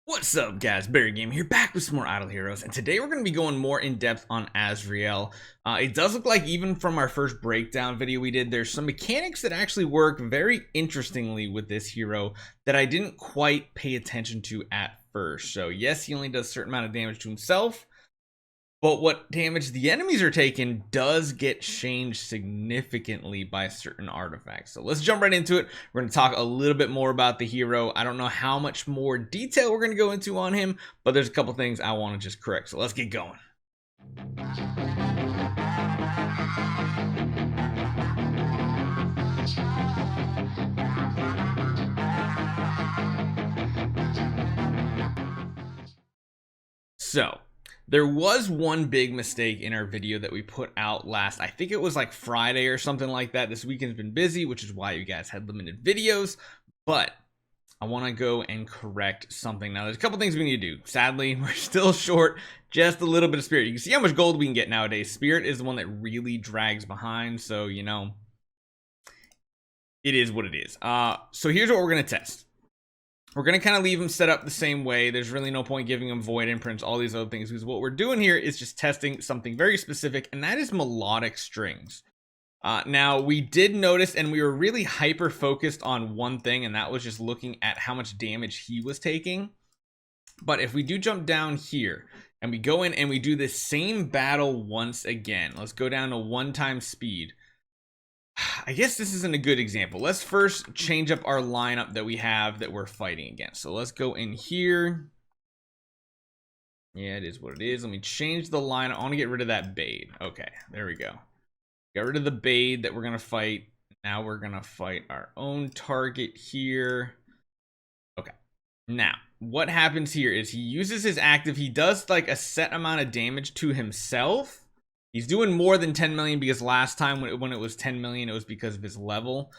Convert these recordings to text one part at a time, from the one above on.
What's up guys, Barry Game here, back with some more Idle Heroes, and today we're going to be going more in depth on Azrael. It does look like even from our first breakdown video we did, there's some mechanics that actually work very interestingly with this hero that I didn't quite pay attention to at first. So yes, he only does a certain amount of damage to himself, but what damage the enemies are taking does get changed significantly by certain artifacts. So let's jump right into it. We're going to talk a little bit more about the hero. I don't know how much more detail we're going to go into on him, but there's a couple things I want to just correct. So let's get going. So there was one big mistake in our video that we put out last, I think it was like Friday or something like that. This weekend's been busy, which is why you guys had limited videos, but I want to go and correct something. Now, there's a couple things we need to do. Sadly, we're still short just a little bit of spirit. You can see how much gold we can get nowadays. Spirit is the one that really drags behind, so, you know, it is what it is. So here's what we're going to test. We're going to kind of leave them set up the same way. There's really no point giving them void imprints, all these other things, because what we're doing here is just testing something very specific, and that is melodic strings. Now, we did notice, and we were really hyper focused on one thing, and that was just looking at how much damage he was taking. But if we do jump down here, and we go in and we do this same battle once again, let's go down to 1x speed. I guess this isn't a good example. Let's first change up our lineup that we have that we're fighting against. So let's go in here. Yeah, it is what it is. Let me change the lineup. I want to get rid of that Bade. Okay, there we go. Got rid of the Bade that we're going to fight. Now we're going to fight our own target here. Okay. Now, what happens here is he uses his active. He does like a set amount of damage to himself. He's doing more than 10 million because last time when it was 10 million, it was because of his level.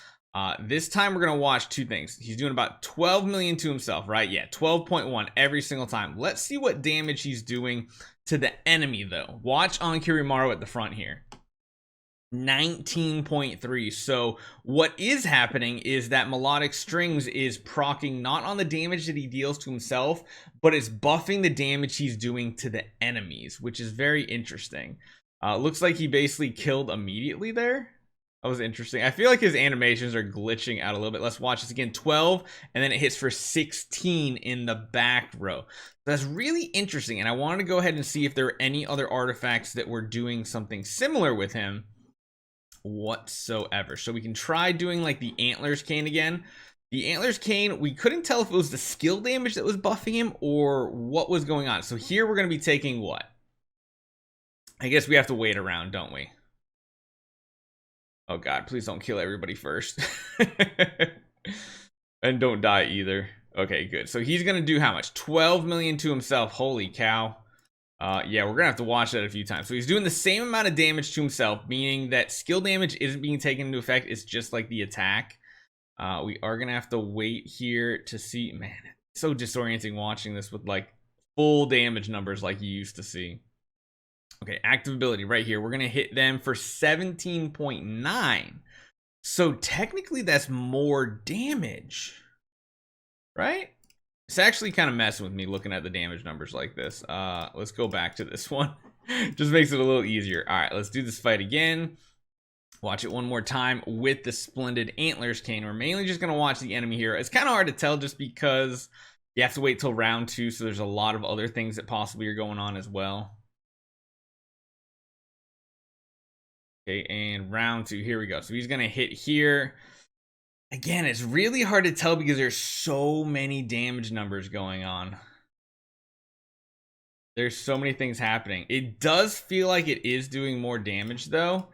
This time we're going to watch two things. He's doing about 12 million to himself, right? Yeah, 12.1 every single time. Let's see what damage he's doing to the enemy, though. Watch on Kirimaru at the front here. 19.3. So what is happening is that melodic strings is proccing not on the damage that he deals to himself, but it's buffing the damage he's doing to the enemies, which is very interesting. Looks like he basically killed immediately there. That was interesting. I feel like his animations are glitching out a little bit. Let's watch this again. 12, and then it hits for 16 in the back row. That's really interesting, and I wanted to go ahead and see if there are any other artifacts that were doing something similar with him whatsoever. So we can try doing like the Antlers Cane again. The Antlers Cane, we couldn't tell if it was the skill damage that was buffing him or what was going on. So here we're going to be taking what? I guess we have to wait around, don't we? Oh god, please don't kill everybody first. And don't die either. Okay, good. So he's gonna do how much? 12 million to himself. Holy cow. Yeah, we're gonna have to watch that a few times. So he's doing the same amount of damage to himself, meaning that skill damage isn't being taken into effect. It's just like the attack. We are gonna have to wait here to see. Man, it's so disorienting watching this with like full damage numbers like you used to see. Okay, active ability right here. We're going to hit them for 17.9. So technically that's more damage, right? It's actually kind of messing with me looking at the damage numbers like this. Let's go back to this one. Just makes it a little easier. All right, let's do this fight again. Watch it one more time with the Splendid Antlers Cane. We're mainly just going to watch the enemy here. It's kind of hard to tell just because you have to wait till round 2, so there's a lot of other things that possibly are going on as well. Okay, and round 2, here we go. So he's gonna hit here. Again, it's really hard to tell because there's so many damage numbers going on. There's so many things happening. It does feel like it is doing more damage though,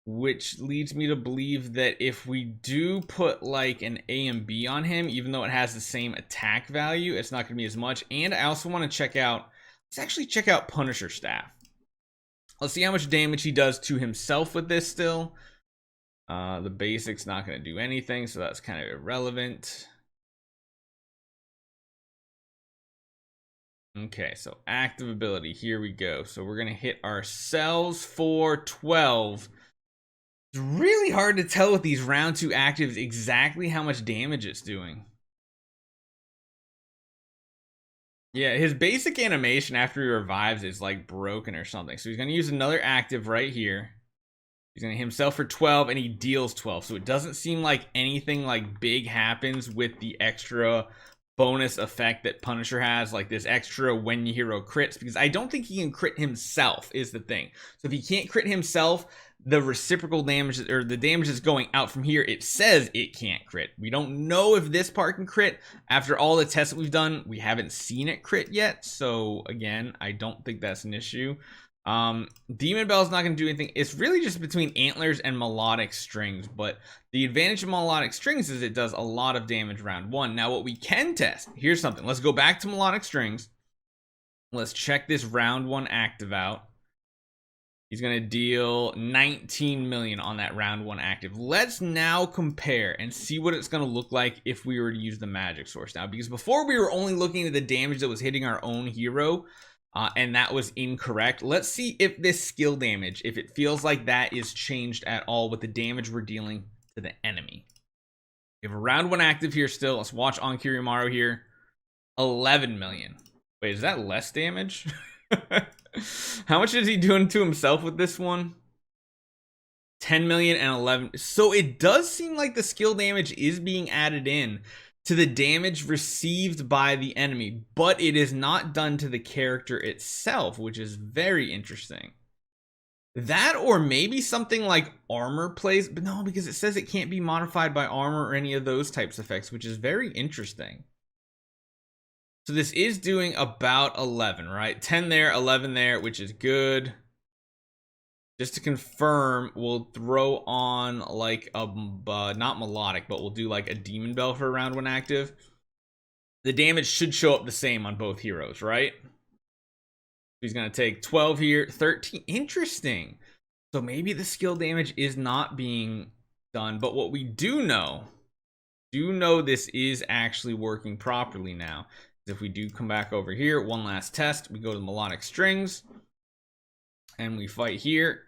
which leads me to believe that if we do put like an A and B on him, even though it has the same attack value, it's not gonna be as much. And I also want to check out, let's actually check out Punisher Staff. Let's see how much damage he does to himself with this still. The basic's not going to do anything, so that's kind of irrelevant. Okay, so active ability. Here we go. So we're going to hit ourselves for 12. It's really hard to tell with these round 2 actives exactly how much damage it's doing. Yeah, his basic animation after he revives is like broken or something. So he's going to use another active right here. He's going to hit himself for 12 and he deals 12. So it doesn't seem like anything like big happens with the extra bonus effect that Punisher has, like this extra when your hero crits, because I don't think he can crit himself is the thing. So if he can't crit himself, the reciprocal damage or the damage that's going out from here, it says it can't crit. We don't know if this part can crit. After all the tests that we've done, we haven't seen it crit yet. So again, I don't think that's an issue. Demon Bell is not going to do anything. It's really just between Antlers and Melodic Strings, but the advantage of Melodic Strings is it does a lot of damage round one. Now what we can test, here's something. Let's go back to Melodic Strings. Let's check this round one active out. He's going to deal 19 million on that round one active. Let's now compare and see what it's going to look like if we were to use the magic source now, because before we were only looking at the damage that was hitting our own hero. And that was incorrect. Let's see if this skill damage, if it feels like that is changed at all with the damage we're dealing to the enemy. We have a round one active here still. Let's watch on Kiryumaru here. 11 million. Wait, is that less damage? How much is he doing to himself with this one? 10 million and 11. So it does seem like the skill damage is being added in to the damage received by the enemy, but it is not done to the character itself, which is very interesting. That, or maybe something like armor plays, but no, because it says it can't be modified by armor or any of those types of effects, which is very interesting. So this is doing about 11, right? 10 there, 11 there, which is good. Just to confirm, we'll throw on like a, not melodic, but we'll do like a demon bell for round one active. The damage should show up the same on both heroes, right? He's going to take 12 here, 13. Interesting. So maybe the skill damage is not being done, but what we do know this is actually working properly now. If we do come back over here, one last test, we go to Melodic Strings. And we fight here.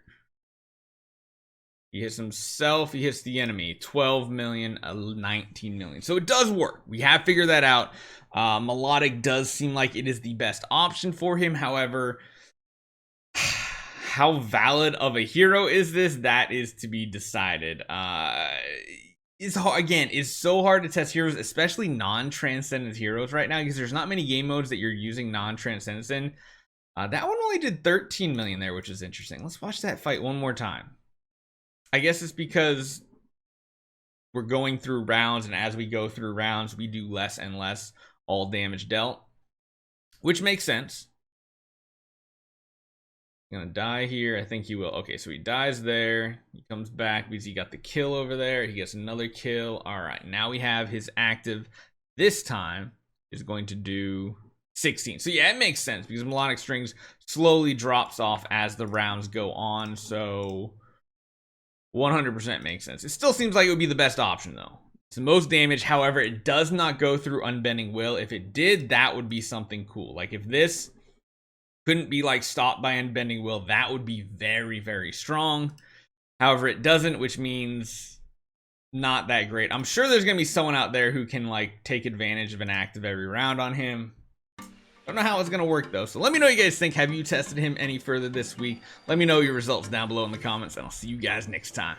He hits himself, he hits the enemy. 12 million, 19 million. So it does work. We have figured that out. Melodic does seem like it is the best option for him. However, how valid of a hero is this? That is to be decided. It's so hard to test heroes, especially non-transcendent heroes right now, because there's not many game modes that you're using non-transcendence in. That one only did 13 million there, which is interesting. Let's watch that fight one more time. I guess it's because we're going through rounds, and as we go through rounds, we do less and less all damage dealt, which makes sense. He's gonna die here. I think he will. Okay, so he dies there. He comes back because he got the kill over there. He gets another kill. All right, now we have his active. This time is going to do 16. So yeah, it makes sense because Melodic Strings slowly drops off as the rounds go on. So 100% makes sense. It still seems like it would be the best option though. It's the most damage. However, it does not go through Unbending Will. If it did, that would be something cool. Like if this couldn't be like stopped by Unbending Will, that would be very, very strong. However, it doesn't, which means not that great. I'm sure there's gonna be someone out there who can like take advantage of an active every round on him. Don't know how it's gonna work though, so let me know what you guys think. Have you tested him any further this week? Let me know your results down below in the comments, and I'll see you guys next time.